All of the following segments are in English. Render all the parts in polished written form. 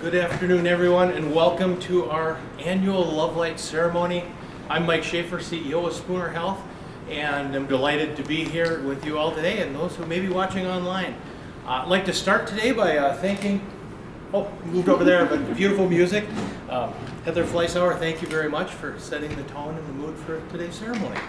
Good afternoon, everyone, and welcome to our annual Love Light ceremony. I'm Mike Schaefer, CEO of Spooner Health, and I'm delighted to be here with you all today and those who may be watching online. I'd like to start today by thanking, moved over there, but beautiful music. Heather Fleischauer, thank you very much for setting the tone and the mood for today's ceremony.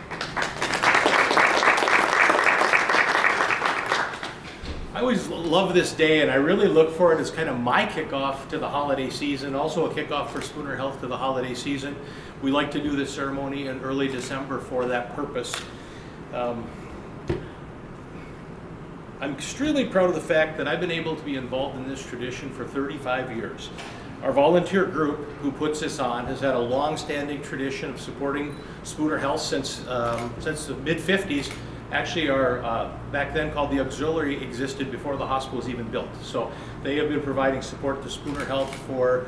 I always love this day, and I really look for it as kind of my kickoff to the holiday season, also a kickoff for Spooner Health to the holiday season. We like to do this ceremony in early December for that purpose. I'm extremely proud of the fact that I've been able to be involved in this tradition for 35 years. Our volunteer group who puts this on has had a long-standing tradition of supporting Spooner Health since the mid-50s. Actually, our back then called the auxiliary existed before the hospital was even built. So they have been providing support to Spooner Health for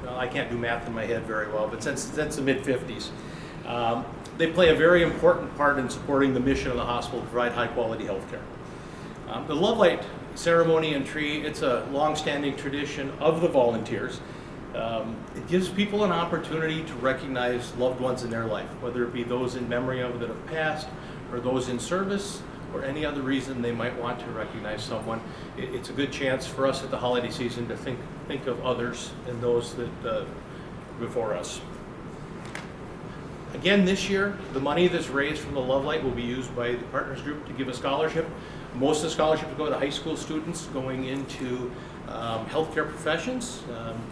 I can't do math in my head very well, but since the mid-50s. They play a very important part in supporting the mission of the hospital to provide high-quality health care. The Love Light ceremony and tree, it's a long-standing tradition of the volunteers. It gives people an opportunity to recognize loved ones in their life, whether it be those in memory of that have passed, or those in service, or any other reason they might want to recognize someone. It's a good chance for us at the holiday season to think of others and those that before us. Again, this year, the money that's raised from the Love Light will be used by the Partners Group to give a scholarship. Most of the scholarships go to high school students going into healthcare professions.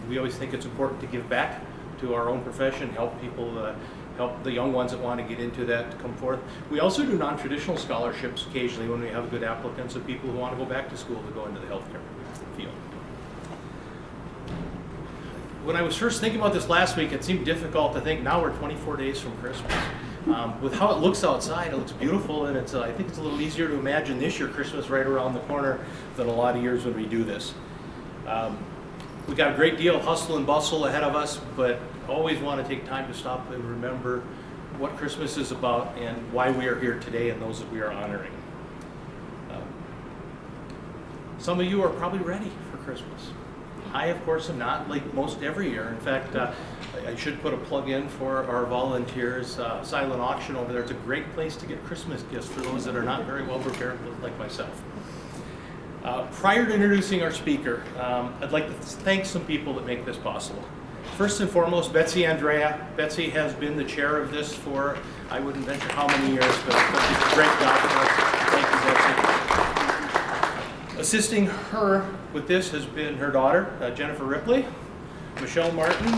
We always think it's important to give back to our own profession, help people, help the young ones that want to get into that to come forth. We also do non-traditional scholarships occasionally when we have good applicants of people who want to go back to school to go into the healthcare field. When I was first thinking about this last week, it seemed difficult to think now we're 24 days from Christmas. With how it looks outside, it looks beautiful, and I think it's a little easier to imagine this year Christmas right around the corner than a lot of years when we do this. We got a great deal of hustle and bustle ahead of us, but always want to take time to stop and remember what Christmas is about and why we are here today and those that we are honoring. Some of you are probably ready for Christmas. I, of course, am not, like most every year. In fact, I should put a plug in for our volunteers. Silent Auction over there. It's a great place to get Christmas gifts for those that are not very well prepared, like myself. Prior to introducing our speaker, I'd like to thank some people that make this possible. First and foremost, Betsy Andrea. Betsy has been the chair of this for, I wouldn't venture how many years, but she's a great job for us. Thank you, Betsy. Assisting her with this has been her daughter, Jennifer Ripley, Michelle Martin,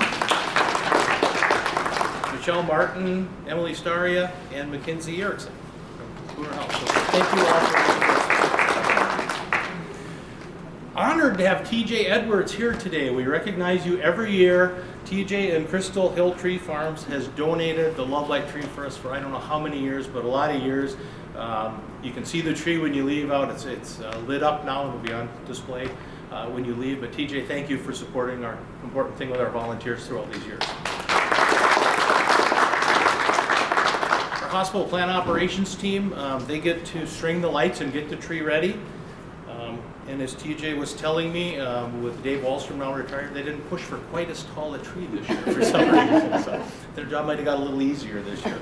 Emily Staria, and Mackenzie Erickson from Spooner Health. So thank you all for being here. Honored to have TJ Edwards here today. We recognize you every year. TJ and Crystal Hill Tree Farms has donated the Love Light tree for us for I don't know how many years, but a lot of years. You can see the tree when you leave out. It's lit up now and will be on display when you leave. But TJ, thank you for supporting our important thing with our volunteers through all these years. Our hospital plant operations team, they get to string the lights and get the tree ready. And as TJ was telling me, with Dave Wallstrom now retired, they didn't push for quite as tall a tree this year for some reason. So their job might have got a little easier this year.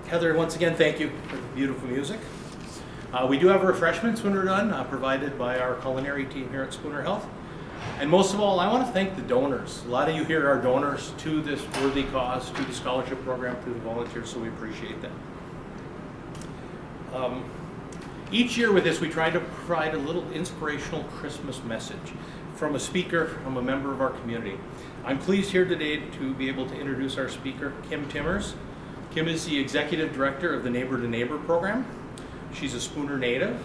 Heather, once again, thank you for the beautiful music. We do have refreshments when we're done, provided by our culinary team here at Spooner Health. And most of all, I want to thank the donors. A lot of you here are donors to this worthy cause, to the scholarship program, to the volunteers, so we appreciate that. Each year with this, we try to provide a little inspirational Christmas message from a speaker, from a member of our community. I'm pleased here today to be able to introduce our speaker, Kim Timmers. Kim is the Executive Director of the Neighbor to Neighbor program. She's a Spooner native.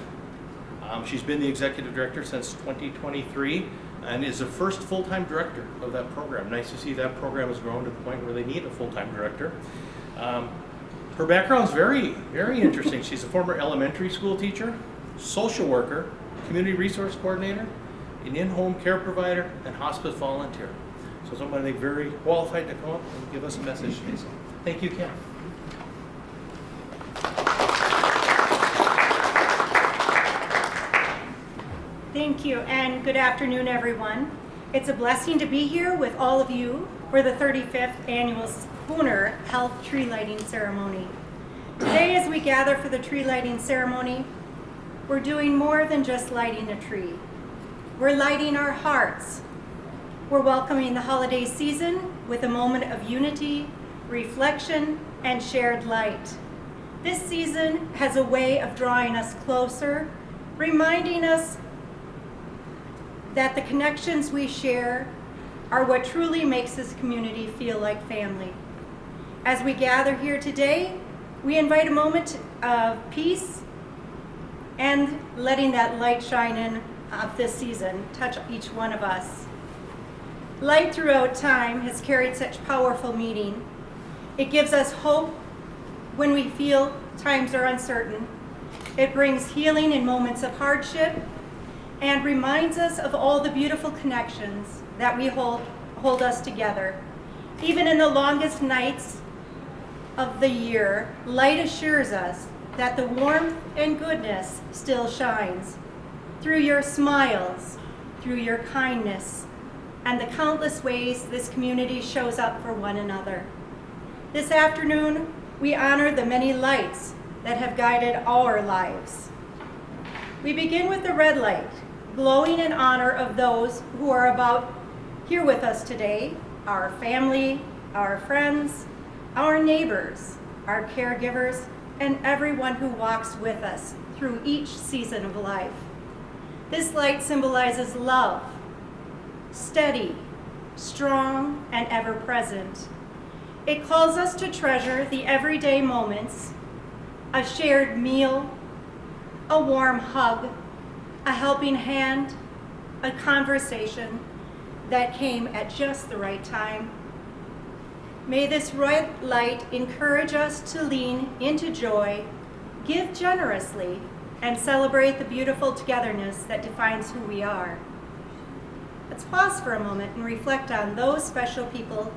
She's been the Executive Director since 2023 and is the first full-time director of that program. Nice to see that program has grown to the point where they need a full-time director. Her background is very, very interesting. She's a former elementary school teacher, social worker, community resource coordinator, an in-home care provider, and hospice volunteer. So someone I think very qualified to come up and give us a message today. So thank you, Kim. Thank Thank you, and good afternoon, everyone. It's a blessing to be here with all of you for the 35th Annual Spooner Health Tree Lighting Ceremony. Today, as we gather for the tree lighting ceremony, we're doing more than just lighting a tree. We're lighting our hearts. We're welcoming the holiday season with a moment of unity, reflection, and shared light. This season has a way of drawing us closer, reminding us that the connections we share are what truly makes this community feel like family. As we gather here today, we invite a moment of peace and letting that light shine in of this season touch each one of us. Light throughout time has carried such powerful meaning. It gives us hope when we feel times are uncertain. It brings healing in moments of hardship and reminds us of all the beautiful connections that we hold us together. Even in the longest nights of the year, light assures us that the warmth and goodness still shines through your smiles, through your kindness, and the countless ways this community shows up for one another. This afternoon, we honor the many lights that have guided our lives. We begin with the red light, glowing in honor of those who are about here with us today, our family, our friends, our neighbors, our caregivers, and everyone who walks with us through each season of life. This light symbolizes love, steady, strong, and ever-present. It calls us to treasure the everyday moments, a shared meal, a warm hug, a helping hand, a conversation that came at just the right time. May this red light encourage us to lean into joy, give generously, and celebrate the beautiful togetherness that defines who we are. Let's pause for a moment and reflect on those special people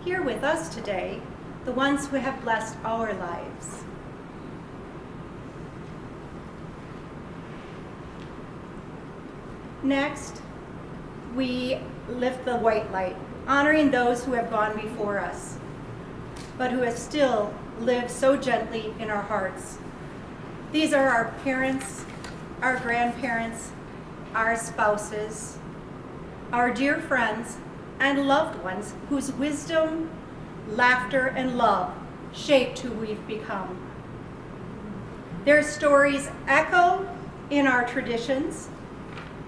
here with us today, the ones who have blessed our lives. Next, we lift the white light, honoring those who have gone before us, but who have still lived so gently in our hearts. These are our parents, our grandparents, our spouses, our dear friends, and loved ones whose wisdom, laughter, and love shaped who we've become. Their stories echo in our traditions.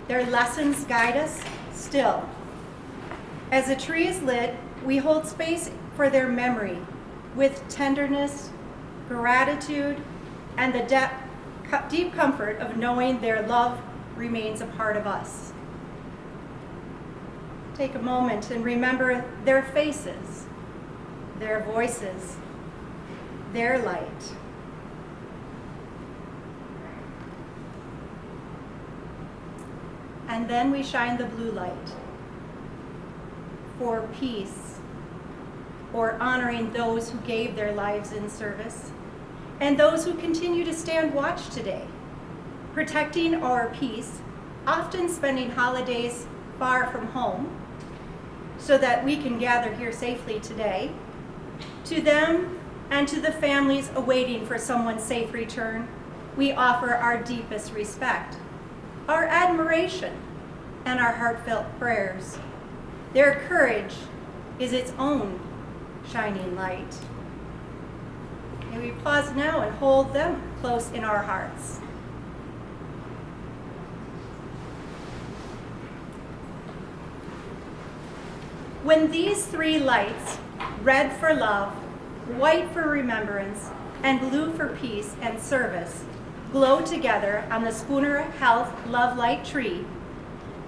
Their lessons guide us still. As a tree is lit, we hold space for their memory with tenderness, gratitude, and the deep comfort of knowing their love remains a part of us. Take a moment and remember their faces, their voices, their light. And then we shine the blue light for peace, or honoring those who gave their lives in service, and those who continue to stand watch today, protecting our peace, often spending holidays far from home, so that we can gather here safely today. To them and to the families awaiting for someone's safe return, we offer our deepest respect, our admiration, and our heartfelt prayers. Their courage is its own shining light. May we pause now and hold them close in our hearts. When these three lights, red for love, white for remembrance, and blue for peace and service, glow together on the Spooner Health Love Light tree,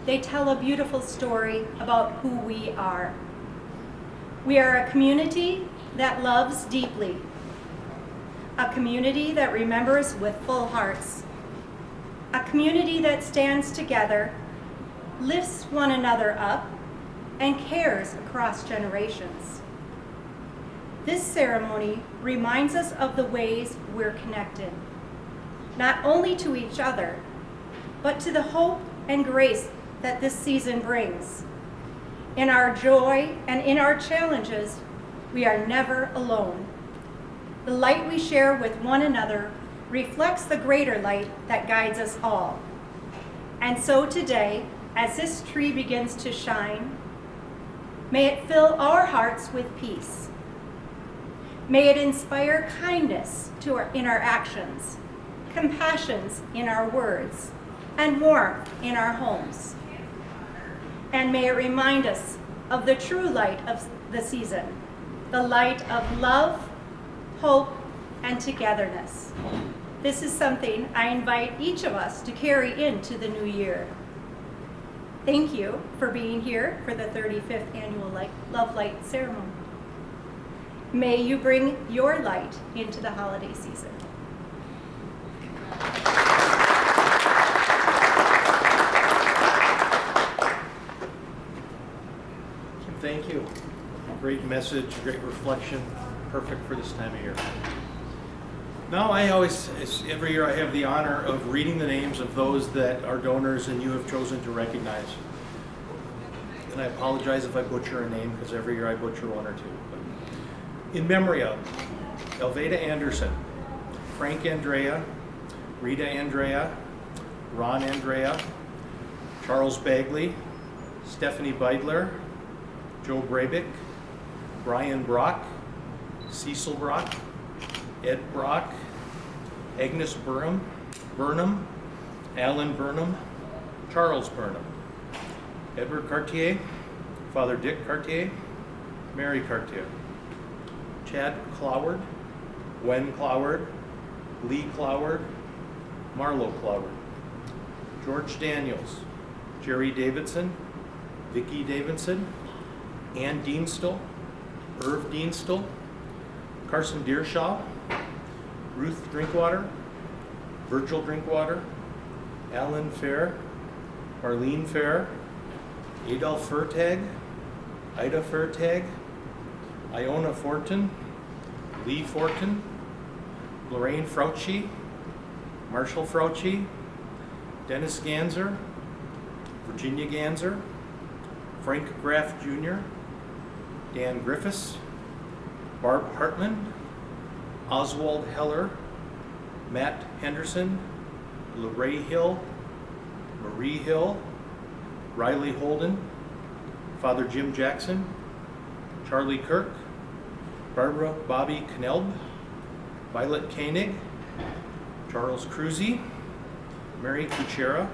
they tell a beautiful story about who we are. We are a community that loves deeply, a community that remembers with full hearts, a community that stands together, lifts one another up, and cares across generations. This ceremony reminds us of the ways we're connected, not only to each other, but to the hope and grace that this season brings. In our joy and in our challenges, we are never alone. The light we share with one another reflects the greater light that guides us all. And so today, as this tree begins to shine, may it fill our hearts with peace. May it inspire kindness in our actions, compassion in our words, and warmth in our homes. And may it remind us of the true light of the season, the light of love, hope, and togetherness. This is something I invite each of us to carry into the new year. Thank you for being here for the 35th Annual Love Light Ceremony. May you bring your light into the holiday season. Thank you. Great message, great reflection, perfect for this time of year. Now every year I have the honor of reading the names of those that are donors and you have chosen to recognize. And I apologize if I butcher a name, because every year I butcher one or two. But in memory of Elveda Anderson, Frank Andrea, Rita Andrea, Ron Andrea, Charles Bagley, Stephanie Beidler, Joe Brabick, Brian Brock, Cecil Brock, Ed Brock, Agnes Burnham, Alan Burnham, Charles Burnham, Edward Cartier, Father Dick Cartier, Mary Cartier, Chad Cloward, Gwen Cloward, Lee Cloward, Marlo Cloward, George Daniels, Jerry Davidson, Vicki Davidson, Ann Deanstill, Irv Deanstill, Carson Deershaw, Ruth Drinkwater, Virgil Drinkwater, Alan Fair, Marlene Fair, Adolf Furtag, Ida Furtag, Iona Fortin, Lee Fortin, Lorraine Frauchi, Marshall Frauchi, Dennis Ganser, Virginia Ganser, Frank Graff Jr., Dan Griffiths, Barb Hartman, Oswald Heller, Matt Henderson, LaRae Hill, Marie Hill, Riley Holden, Father Jim Jackson, Charlie Kirk, Barbara Bobby Knelb, Violet Koenig, Charles Cruzy, Mary Kuchera,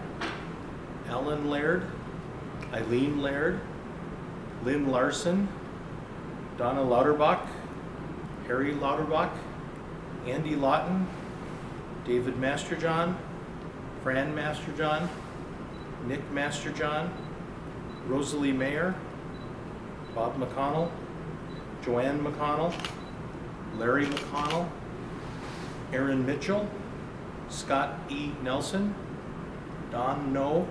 Alan Laird, Eileen Laird, Lynn Larson, Donna Lauterbach, Harry Lauterbach, Andy Lawton, David Masterjohn, Fran Masterjohn, Nick Masterjohn, Rosalie Mayer, Bob McConnell, Joanne McConnell, Larry McConnell, Aaron Mitchell, Scott E. Nelson, Don No,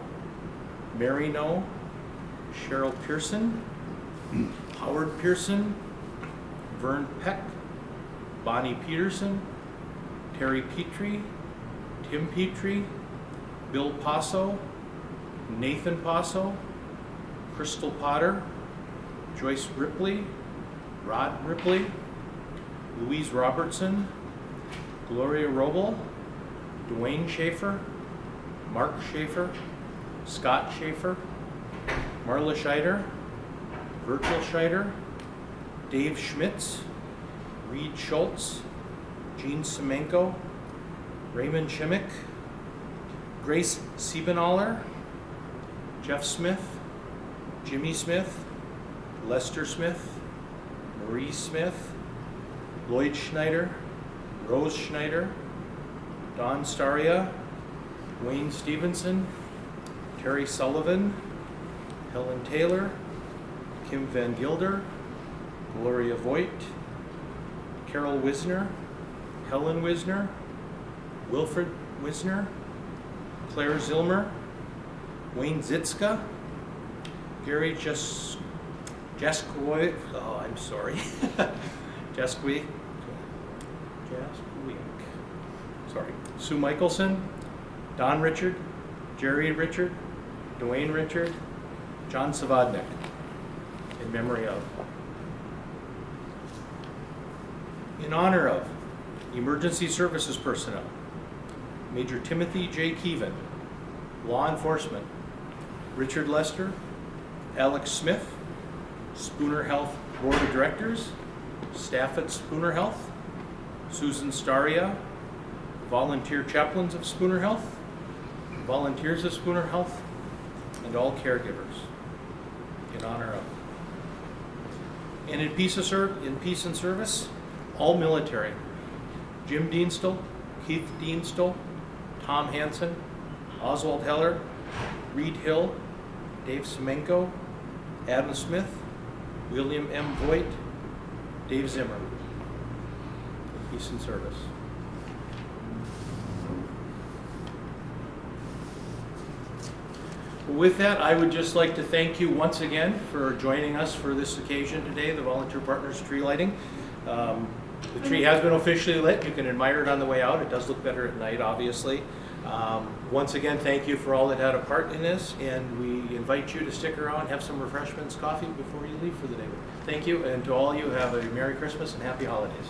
Mary No, Cheryl Pearson, Howard Pearson, Vern Peck, Bonnie Peterson, Terry Petrie, Tim Petrie, Bill Passo, Nathan Passo, Crystal Potter, Joyce Ripley, Rod Ripley, Louise Robertson, Gloria Robel, Dwayne Schaefer, Mark Schaefer, Scott Schaefer, Marla Scheider, Virgil Scheider, Dave Schmitz, Reed Schultz, Gene Semenko, Raymond Chimick, Grace Siebenaller, Jeff Smith, Jimmy Smith, Lester Smith, Marie Smith, Lloyd Schneider, Rose Schneider, Don Staria, Wayne Stevenson, Terry Sullivan, Helen Taylor, Kim Van Gilder, Gloria Voigt, Carol Wisner, Helen Wisner, Wilfred Wisner, Claire Zilmer, Wayne Zitzka, Gary Jaskowiak, Jaskowiak, sorry, Sue Michelson, Don Richard, Jerry Richard, Dwayne Richard, John Savadnik, in memory of. In honor of Emergency Services personnel, Major Timothy J. Keevan, Law Enforcement, Richard Lester, Alex Smith, Spooner Health Board of Directors, staff at Spooner Health, Susan Staria, volunteer chaplains of Spooner Health, volunteers of Spooner Health, and all caregivers, in honor of. And in peace and service, all military, Jim Dienstall, Keith Dienstall, Tom Hansen, Oswald Heller, Reed Hill, Dave Semenko, Adam Smith, William M. Voigt, Dave Zimmer. In peace and service. With that, I would just like to thank you once again for joining us for this occasion today, the Volunteer Partners tree lighting. The tree has been officially lit. You can admire it on the way out. It does look better at night, obviously. Once again, thank you for all that had a part in this, and we invite you to stick around, have some refreshments, coffee before you leave for the day. Thank you, and to all of you, have a Merry Christmas and Happy Holidays.